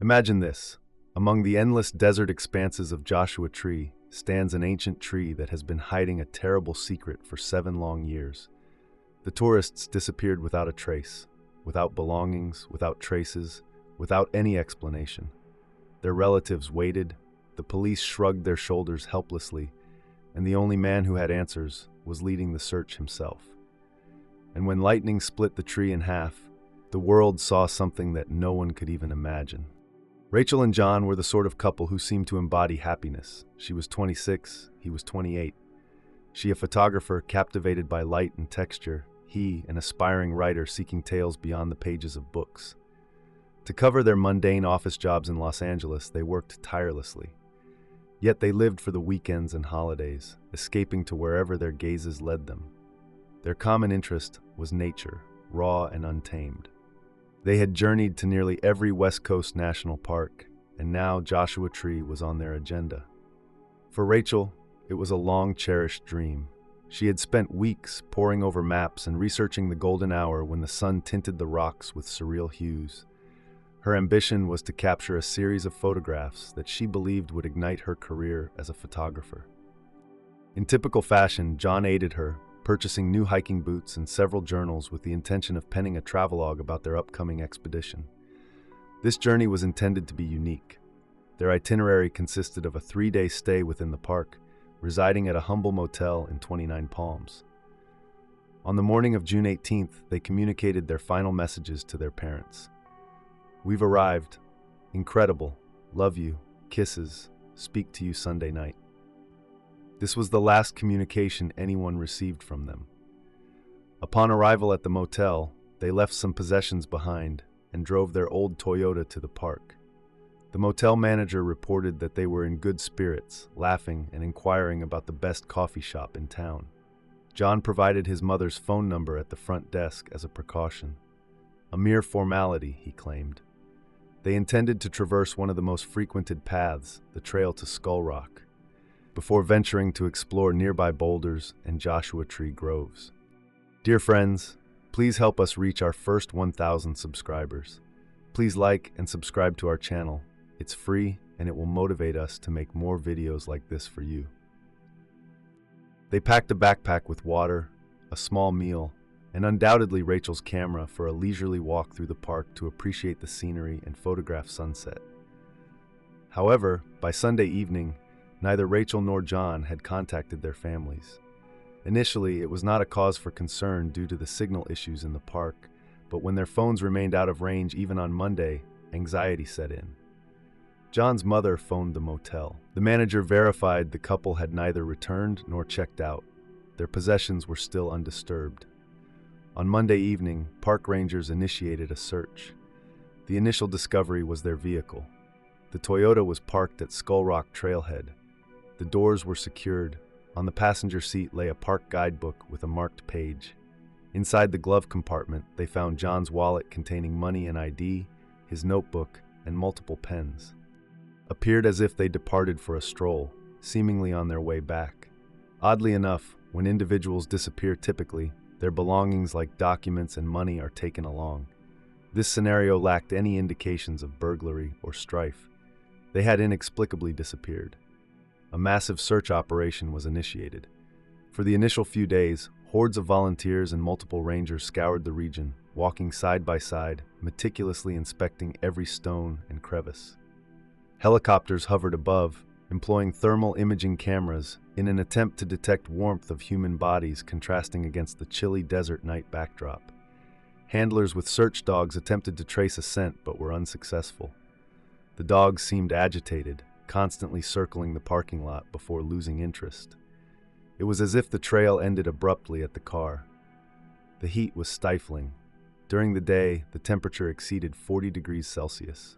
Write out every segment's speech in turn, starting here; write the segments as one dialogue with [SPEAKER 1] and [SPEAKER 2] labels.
[SPEAKER 1] Imagine this. Among the endless desert expanses of Joshua Tree stands an ancient tree that has been hiding a terrible secret for 7 long years. The tourists disappeared without a trace, without belongings, without traces, without any explanation. Their relatives waited, the police shrugged their shoulders helplessly, and the only man who had answers was leading the search himself. And when lightning split the tree in half, the world saw something that no one could even imagine. Rachel and John were the sort of couple who seemed to embody happiness. She was 26, he was 28. She a photographer captivated by light and texture, he an aspiring writer seeking tales beyond the pages of books. To cover their mundane office jobs in Los Angeles, they worked tirelessly. Yet they lived for the weekends and holidays, escaping to wherever their gazes led them. Their common interest was nature, raw and untamed. They had journeyed to nearly every West Coast national park, and now Joshua Tree was on their agenda. For Rachel, it was a long-cherished dream. She had spent weeks poring over maps and researching the golden hour when the sun tinted the rocks with surreal hues. Her ambition was to capture a series of photographs that she believed would ignite her career as a photographer. In typical fashion, John aided her, purchasing new hiking boots and several journals with the intention of penning a travelogue about their upcoming expedition. This journey was intended to be unique. Their itinerary consisted of a 3-day stay within the park, residing at a humble motel in 29 Palms. On the morning of June 18th, they communicated their final messages to their parents. "We've arrived. Incredible. Love you. Kisses. Speak to you Sunday night." This was the last communication anyone received from them. Upon arrival at the motel, they left some possessions behind and drove their old Toyota to the park. The motel manager reported that they were in good spirits, laughing and inquiring about the best coffee shop in town. John provided his mother's phone number at the front desk as a precaution. A mere formality, he claimed. They intended to traverse one of the most frequented paths, the trail to Skull Rock, before venturing to explore nearby boulders and Joshua Tree groves. Dear friends, please help us reach our first 1,000 subscribers. Please like and subscribe to our channel. It's free and it will motivate us to make more videos like this for you. They packed a backpack with water, a small meal, and undoubtedly Rachel's camera for a leisurely walk through the park to appreciate the scenery and photograph sunset. However, by Sunday evening, neither Rachel nor John had contacted their families. Initially, it was not a cause for concern due to the signal issues in the park, but when their phones remained out of range even on Monday, anxiety set in. John's mother phoned the motel. The manager verified the couple had neither returned nor checked out. Their possessions were still undisturbed. On Monday evening, park rangers initiated a search. The initial discovery was their vehicle. The Toyota was parked at Skull Rock Trailhead. The doors were secured. On the passenger seat lay a park guidebook with a marked page. Inside the glove compartment, they found John's wallet containing money and ID, his notebook, and multiple pens. Appeared as if they departed for a stroll, seemingly on their way back. Oddly enough, when individuals disappear typically, their belongings like documents and money are taken along. This scenario lacked any indications of burglary or strife. They had inexplicably disappeared. A massive search operation was initiated. For the initial few days, hordes of volunteers and multiple rangers scoured the region, walking side by side, meticulously inspecting every stone and crevice. Helicopters hovered above, employing thermal imaging cameras in an attempt to detect warmth of human bodies contrasting against the chilly desert night backdrop. Handlers with search dogs attempted to trace a scent but were unsuccessful. The dogs seemed agitated, constantly circling the parking lot before losing interest. It was as if the trail ended abruptly at the car. The heat was stifling. During the day, the temperature exceeded 40 degrees Celsius.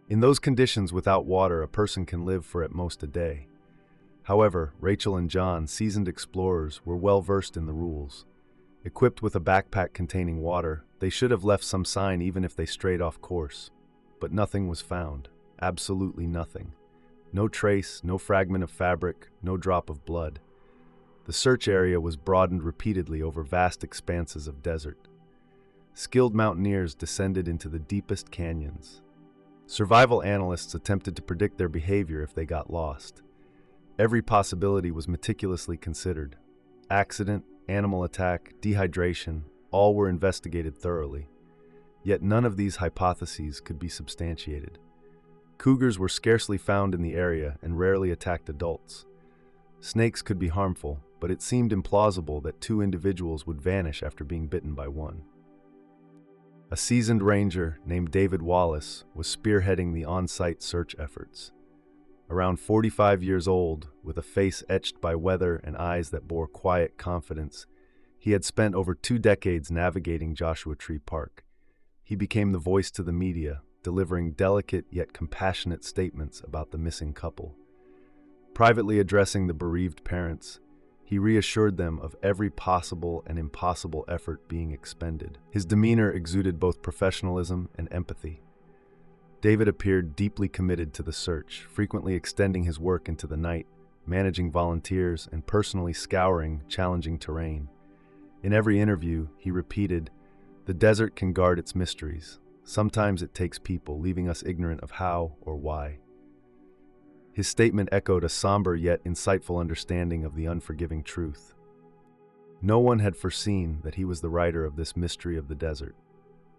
[SPEAKER 1] In those conditions without water, a person can live for at most a day. However, Rachel and John, seasoned explorers, were well versed in the rules. Equipped with a backpack containing water, they should have left some sign even if they strayed off course. But nothing was found. Absolutely nothing. No trace, no fragment of fabric, no drop of blood. The search area was broadened repeatedly over vast expanses of desert. Skilled mountaineers descended into the deepest canyons. Survival analysts attempted to predict their behavior if they got lost. Every possibility was meticulously considered. Accident, animal attack, dehydration, all were investigated thoroughly. Yet none of these hypotheses could be substantiated. Cougars were scarcely found in the area and rarely attacked adults. Snakes could be harmful, but it seemed implausible that two individuals would vanish after being bitten by one. A seasoned ranger named David Wallace was spearheading the on-site search efforts. Around 45 years old, with a face etched by weather and eyes that bore quiet confidence, he had spent over 2 decades navigating Joshua Tree Park. He became the voice to the media, delivering delicate yet compassionate statements about the missing couple. Privately addressing the bereaved parents, he reassured them of every possible and impossible effort being expended. His demeanor exuded both professionalism and empathy. David appeared deeply committed to the search, frequently extending his work into the night, managing volunteers, and personally scouring challenging terrain. In every interview, he repeated, "The desert can guard its mysteries. Sometimes it takes people, leaving us ignorant of how or why." His statement echoed a somber yet insightful understanding of the unforgiving truth. No one had foreseen that he was the writer of this mystery of the desert.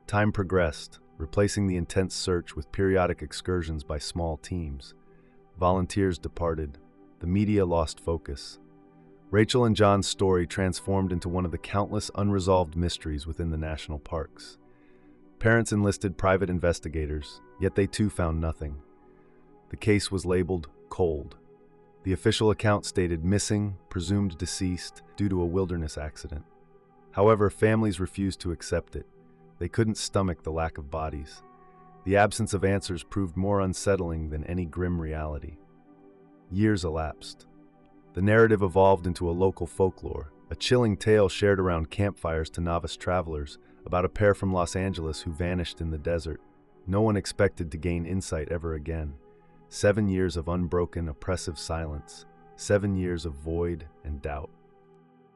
[SPEAKER 1] Time progressed, replacing the intense search with periodic excursions by small teams. Volunteers departed. The media lost focus. Rachel and John's story transformed into one of the countless unresolved mysteries within the national parks. Parents enlisted private investigators, yet they too found nothing. The case was labeled cold. The official account stated missing, presumed deceased, due to a wilderness accident. However, families refused to accept it. They couldn't stomach the lack of bodies. The absence of answers proved more unsettling than any grim reality. Years elapsed. The narrative evolved into a local folklore, a chilling tale shared around campfires to novice travelers about a pair from Los Angeles who vanished in the desert. No one expected to gain insight ever again. 7 years of unbroken, oppressive silence. 7 years of void and doubt.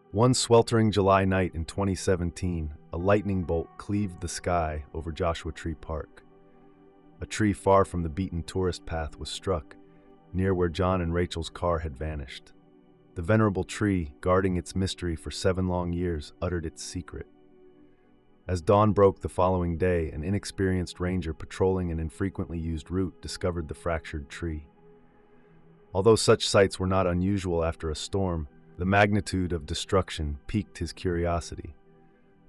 [SPEAKER 1] One sweltering July night in 2017, a lightning bolt cleaved the sky over Joshua Tree Park. A tree far from the beaten tourist path was struck, near where John and Rachel's car had vanished. The venerable tree, guarding its mystery for 7 long years, uttered its secret. As dawn broke the following day, an inexperienced ranger patrolling an infrequently used route discovered the fractured tree. Although such sights were not unusual after a storm, the magnitude of destruction piqued his curiosity.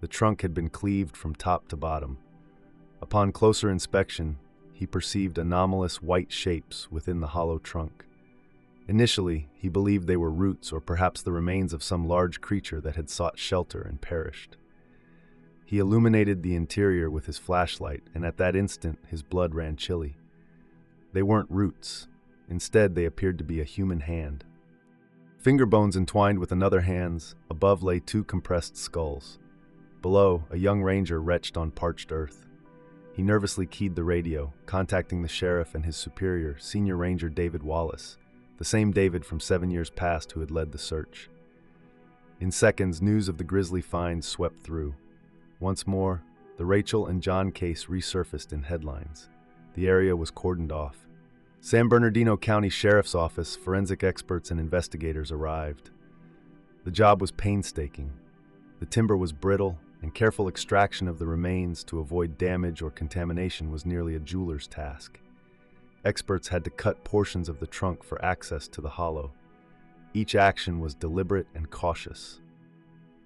[SPEAKER 1] The trunk had been cleaved from top to bottom. Upon closer inspection, he perceived anomalous white shapes within the hollow trunk. Initially, he believed they were roots or perhaps the remains of some large creature that had sought shelter and perished. He illuminated the interior with his flashlight, and at that instant his blood ran chilly. They weren't roots. Instead, they appeared to be a human hand. Finger bones entwined with another hand's, above lay 2 compressed skulls. Below, a young ranger retched on parched earth. He nervously keyed the radio, contacting the sheriff and his superior, Senior Ranger David Wallace, the same David from 7 years past who had led the search. In seconds, news of the grisly find swept through. Once more, the Rachel and John case resurfaced in headlines. The area was cordoned off. San Bernardino County Sheriff's Office, forensic experts and investigators arrived. The job was painstaking. The timber was brittle, and careful extraction of the remains to avoid damage or contamination was nearly a jeweler's task. Experts had to cut portions of the trunk for access to the hollow. Each action was deliberate and cautious.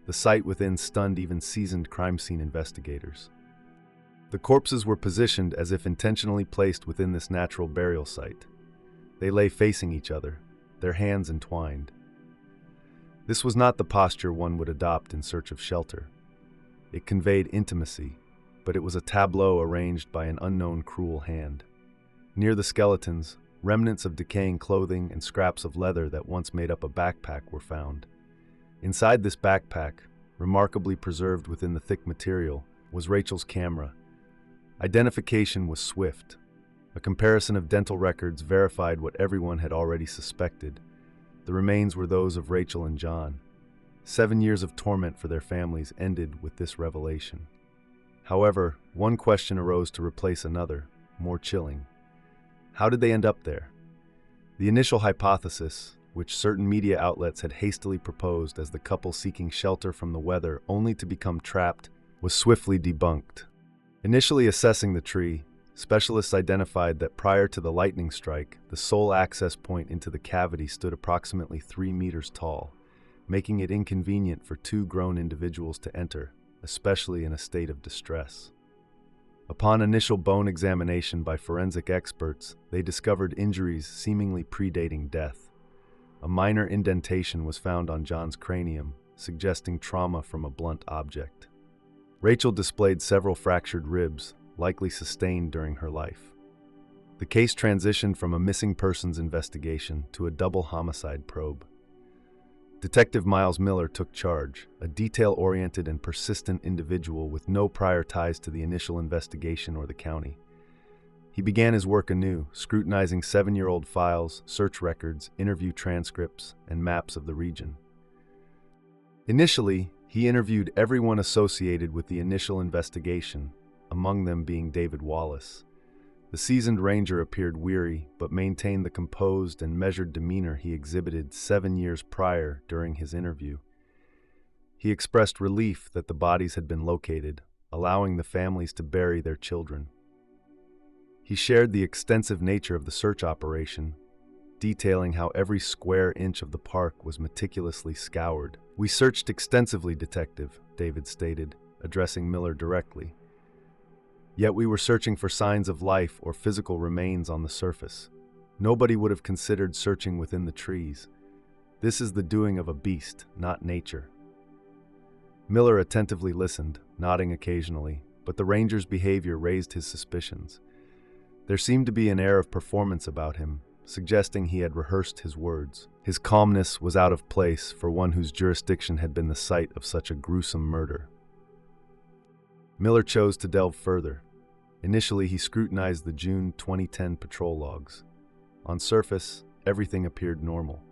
[SPEAKER 1] The sight within stunned even seasoned crime scene investigators. The corpses were positioned as if intentionally placed within this natural burial site. They lay facing each other, their hands entwined. This was not the posture one would adopt in search of shelter. It conveyed intimacy, but it was a tableau arranged by an unknown cruel hand. Near the skeletons, remnants of decaying clothing and scraps of leather that once made up a backpack were found. Inside this backpack, remarkably preserved within the thick material, was Rachel's camera. Identification was swift. A comparison of dental records verified what everyone had already suspected. The remains were those of Rachel and John. 7 years of torment for their families ended with this revelation. However, one question arose to replace another. more chilling. How did they end up there? The initial hypothesis, which certain media outlets had hastily proposed as the couple seeking shelter from the weather only to become trapped, was swiftly debunked. Initially assessing the tree, specialists identified that prior to the lightning strike, the sole access point into the cavity stood approximately 3 meters tall, making it inconvenient for two grown individuals to enter, especially in a state of distress. Upon initial bone examination by forensic experts, they discovered injuries seemingly predating death. A minor indentation was found on John's cranium, suggesting trauma from a blunt object. Rachel displayed several fractured ribs, likely sustained during her life. The case transitioned from a missing persons investigation to a double homicide probe. Detective Miles Miller took charge, a detail-oriented and persistent individual with no prior ties to the initial investigation or the county. He began his work anew, scrutinizing 7-year-old files, search records, interview transcripts, and maps of the region. Initially, he interviewed everyone associated with the initial investigation, among them being David Wallace. The seasoned ranger appeared weary, but maintained the composed and measured demeanor he exhibited 7 years prior during his interview. He expressed relief that the bodies had been located, allowing the families to bury their children. He shared the extensive nature of the search operation, detailing how every square inch of the park was meticulously scoured. "We searched extensively, Detective," David stated, addressing Miller directly. "Yet we were searching for signs of life or physical remains on the surface. Nobody would have considered searching within the trees. This is the doing of a beast, not nature." Miller attentively listened, nodding occasionally, but the ranger's behavior raised his suspicions. There seemed to be an air of performance about him, suggesting he had rehearsed his words. His calmness was out of place for one whose jurisdiction had been the site of such a gruesome murder. Miller chose to delve further. Initially, he scrutinized the June 2010 patrol logs. On surface, everything appeared normal.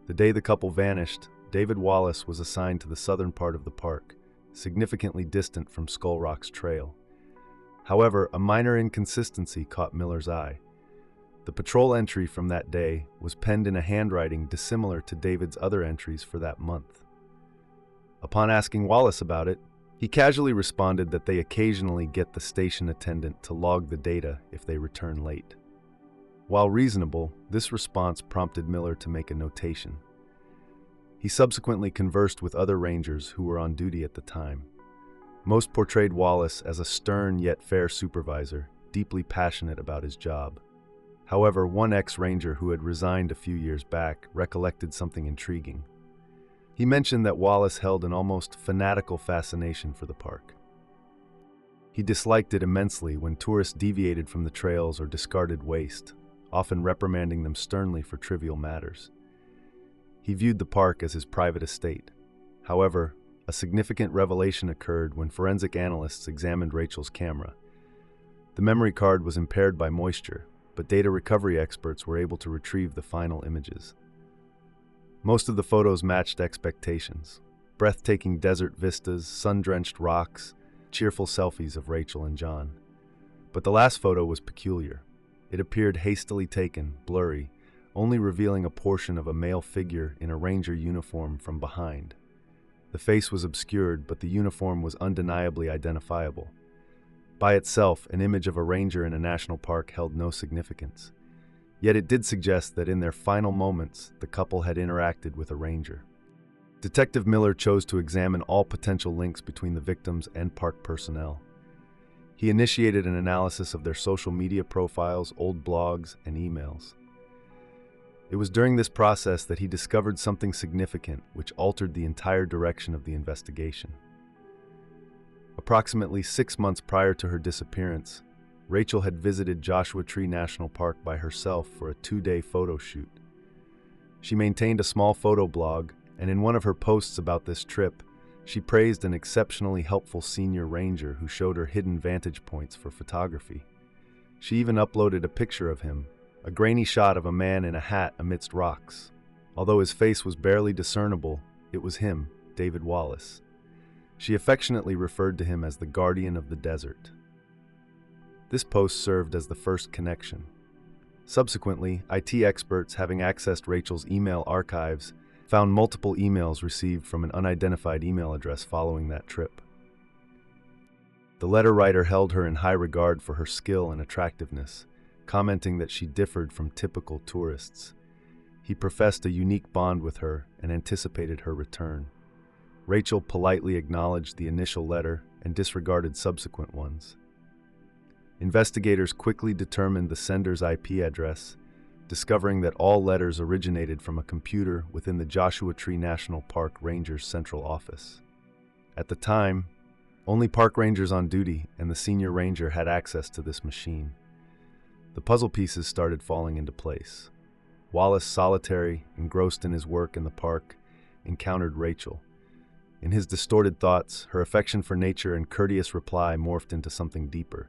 [SPEAKER 1] The day the couple vanished, David Wallace was assigned to the southern part of the park, significantly distant from Skull Rock's trail. However, a minor inconsistency caught Miller's eye. The patrol entry from that day was penned in a handwriting dissimilar to David's other entries for that month. Upon asking Wallace about it, he casually responded that they occasionally get the station attendant to log the data if they return late. While reasonable, this response prompted Miller to make a notation. He subsequently conversed with other rangers who were on duty at the time. Most portrayed Wallace as a stern yet fair supervisor, deeply passionate about his job. However, one ex-ranger who had resigned a few years back recollected something intriguing. He mentioned that Wallace held an almost fanatical fascination for the park. He disliked it immensely when tourists deviated from the trails or discarded waste, often reprimanding them sternly for trivial matters. He viewed the park as his private estate. However, a significant revelation occurred when forensic analysts examined Rachel's camera. The memory card was impaired by moisture, but data recovery experts were able to retrieve the final images. Most of the photos matched expectations: breathtaking desert vistas, sun-drenched rocks, cheerful selfies of Rachel and John. But the last photo was peculiar. It appeared hastily taken, blurry, only revealing a portion of a male figure in a ranger uniform from behind. The face was obscured, but the uniform was undeniably identifiable. By itself, an image of a ranger in a national park held no significance. Yet it did suggest that in their final moments, the couple had interacted with a ranger. Detective Miller chose to examine all potential links between the victims and park personnel. He initiated an analysis of their social media profiles, old blogs, and emails. It was during this process that he discovered something significant which altered the entire direction of the investigation. Approximately 6 months prior to her disappearance, Rachel had visited Joshua Tree National Park by herself for a 2-day photo shoot. She maintained a small photo blog, and in one of her posts about this trip, she praised an exceptionally helpful senior ranger who showed her hidden vantage points for photography. She even uploaded a picture of him, a grainy shot of a man in a hat amidst rocks. Although his face was barely discernible, it was him, David Wallace. She affectionately referred to him as the guardian of the desert. This post served as the first connection. Subsequently, IT experts, having accessed Rachel's email archives, found multiple emails received from an unidentified email address following that trip. The letter writer held her in high regard for her skill and attractiveness, commenting that she differed from typical tourists. He professed a unique bond with her and anticipated her return. Rachel politely acknowledged the initial letter and disregarded subsequent ones. Investigators quickly determined the sender's IP address, discovering that all letters originated from a computer within the Joshua Tree National Park Ranger's central office. At the time, only park rangers on duty and the senior ranger had access to this machine. The puzzle pieces started falling into place. Wallace, solitary, engrossed in his work in the park, encountered Rachel. In his distorted thoughts, her affection for nature and courteous reply morphed into something deeper.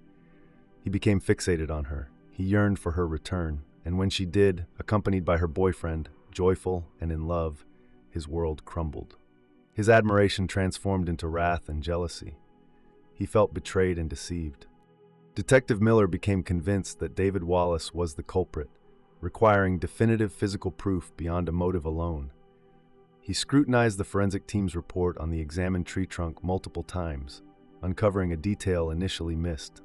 [SPEAKER 1] He became fixated on her. He yearned for her return, and when she did, accompanied by her boyfriend, joyful and in love, his world crumbled. His admiration transformed into wrath and jealousy. He felt betrayed and deceived. Detective Miller became convinced that David Wallace was the culprit, requiring definitive physical proof beyond a motive alone. He scrutinized the forensic team's report on the examined tree trunk multiple times, uncovering a detail initially missed.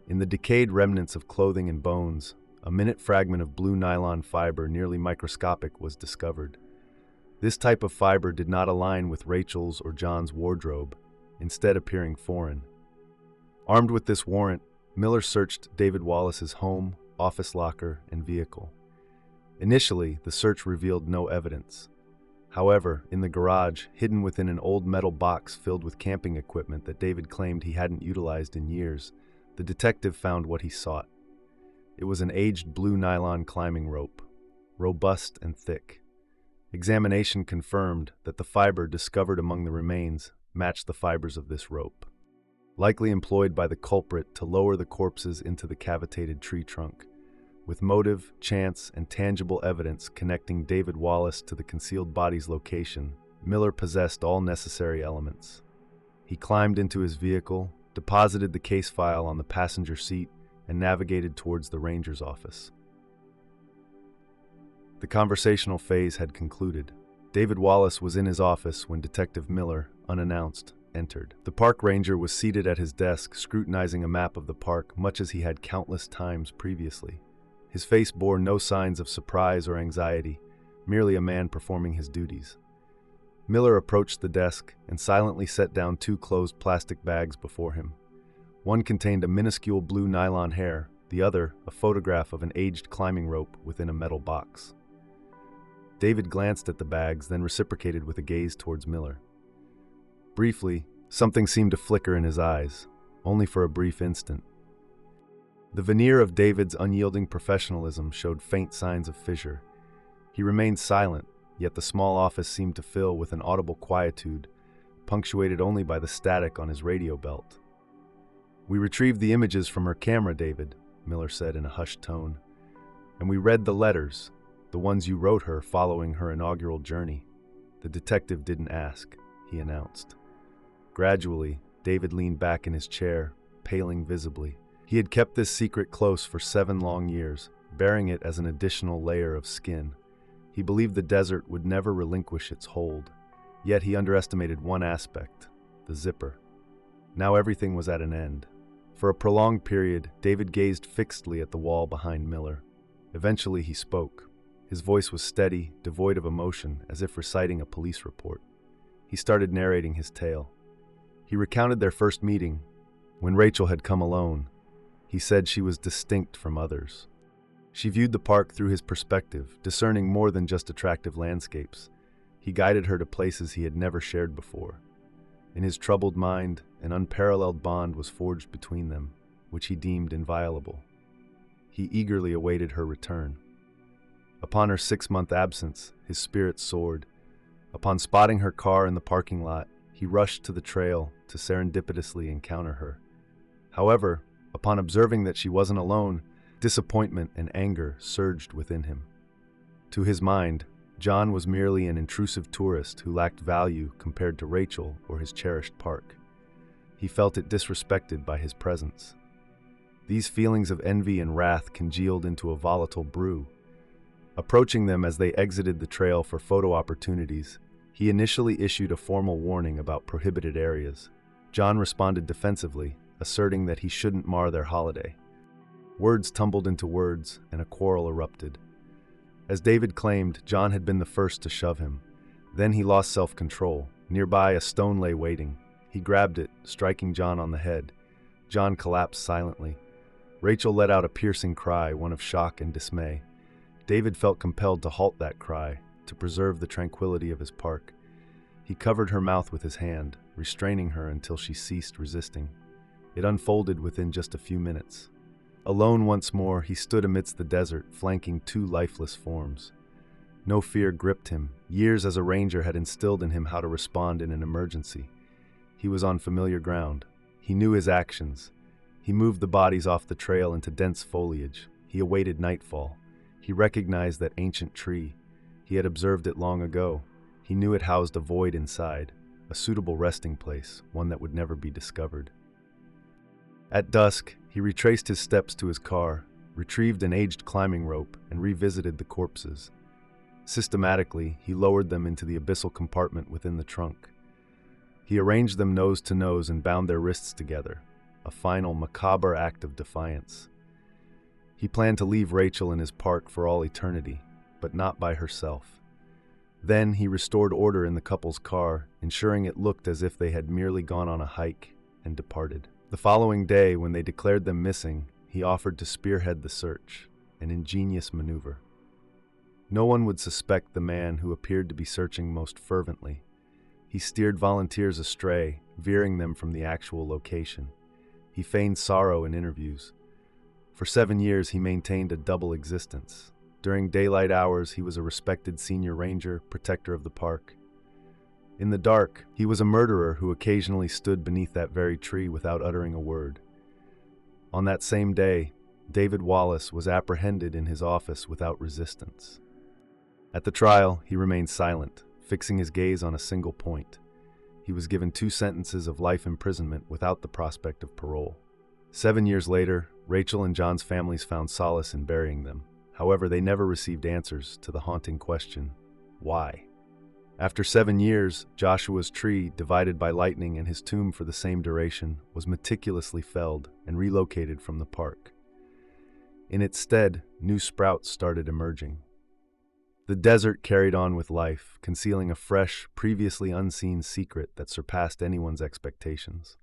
[SPEAKER 1] In the decayed remnants of clothing and bones, a minute fragment of blue nylon fiber, nearly microscopic, was discovered. This type of fiber did not align with Rachel's or John's wardrobe, instead appearing foreign. Armed with this warrant, Miller searched David Wallace's home, office locker, and vehicle. Initially, the search revealed no evidence. However, in the garage, hidden within an old metal box filled with camping equipment that David claimed he hadn't utilized in years, the detective found what he sought. It was an aged blue nylon climbing rope, robust and thick. Examination confirmed that the fiber discovered among the remains matched the fibers of this rope, likely employed by the culprit to lower the corpses into the cavitated tree trunk. With motive, chance, and tangible evidence connecting David Wallace to the concealed body's location, Miller possessed all necessary elements. He climbed into his vehicle, deposited the case file on the passenger seat, and navigated towards the ranger's office. The conversational phase had concluded. David Wallace was in his office when Detective Miller, unannounced, entered. The park ranger was seated at his desk, scrutinizing a map of the park, much as he had countless times previously. His face bore no signs of surprise or anxiety, merely a man performing his duties. Miller approached the desk and silently set down two closed plastic bags before him. One contained a minuscule blue nylon hair, the other a photograph of an aged climbing rope within a metal box. David glanced at the bags, then reciprocated with a gaze towards Miller. Briefly, something seemed to flicker in his eyes, only for a brief instant. The veneer of David's unyielding professionalism showed faint signs of fissure. He remained silent, yet the small office seemed to fill with an audible quietude, punctuated only by the static on his radio belt. "We retrieved the images from her camera, David," Miller said in a hushed tone. "And we read the letters, the ones you wrote her following her inaugural journey." The detective didn't ask, he announced. Gradually, David leaned back in his chair, paling visibly. He had kept this secret close for 7 long years, bearing it as an additional layer of skin. He believed the desert would never relinquish its hold, yet he underestimated one aspect: the zipper. Now everything was at an end. For a prolonged period, David gazed fixedly at the wall behind Miller. Eventually he spoke. His voice was steady, devoid of emotion, as if reciting a police report. He started narrating his tale. He recounted their first meeting, when Rachel had come alone. He said she was distinct from others. She viewed the park through his perspective, discerning more than just attractive landscapes. He guided her to places he had never shared before. In his troubled mind, an unparalleled bond was forged between them, which he deemed inviolable. He eagerly awaited her return. Upon her 6-month absence, his spirits soared. Upon spotting her car in the parking lot, he rushed to the trail to serendipitously encounter her. However, upon observing that she wasn't alone, disappointment and anger surged within him. To his mind, John was merely an intrusive tourist who lacked value compared to Rachel or his cherished park. He felt it disrespected by his presence. These feelings of envy and wrath congealed into a volatile brew. Approaching them as they exited the trail for photo opportunities, he initially issued a formal warning about prohibited areas. John responded defensively, asserting that he shouldn't mar their holiday. Words tumbled into words, and a quarrel erupted. As David claimed, John had been the first to shove him. Then he lost self-control. Nearby, a stone lay waiting. He grabbed it, striking John on the head. John collapsed silently. Rachel let out a piercing cry, one of shock and dismay. David felt compelled to halt that cry, to preserve the tranquility of his park. He covered her mouth with his hand, restraining her until she ceased resisting. It unfolded within just a few minutes. Alone once more, he stood amidst the desert, flanking two lifeless forms. No fear gripped him. Years as a ranger had instilled in him how to respond in an emergency. He was on familiar ground. He knew his actions. He moved the bodies off the trail into dense foliage. He awaited nightfall. He recognized that ancient tree. He had observed it long ago. He knew it housed a void inside, a suitable resting place, one that would never be discovered. At dusk, he retraced his steps to his car, retrieved an aged climbing rope, and revisited the corpses. Systematically, he lowered them into the abyssal compartment within the trunk. He arranged them nose to nose and bound their wrists together, a final macabre act of defiance. He planned to leave Rachel in his park for all eternity, but not by herself. Then he restored order in the couple's car, ensuring it looked as if they had merely gone on a hike and departed. The following day, when they declared them missing, he offered to spearhead the search, an ingenious maneuver. No one would suspect the man who appeared to be searching most fervently. He steered volunteers astray, veering them from the actual location. He feigned sorrow in interviews. For 7 years, he maintained a double existence. During daylight hours, he was a respected senior ranger, protector of the park. In the dark, he was a murderer who occasionally stood beneath that very tree without uttering a word. On that same day, David Wallace was apprehended in his office without resistance. At the trial, he remained silent, fixing his gaze on a single point. He was given 2 sentences of life imprisonment without the prospect of parole. 7 years later, Rachel and John's families found solace in burying them. However, they never received answers to the haunting question, why? After 7 years, Joshua's tree, divided by lightning, and his tomb for the same duration, was meticulously felled and relocated from the park. In its stead, new sprouts started emerging. The desert carried on with life, concealing a fresh, previously unseen secret that surpassed anyone's expectations.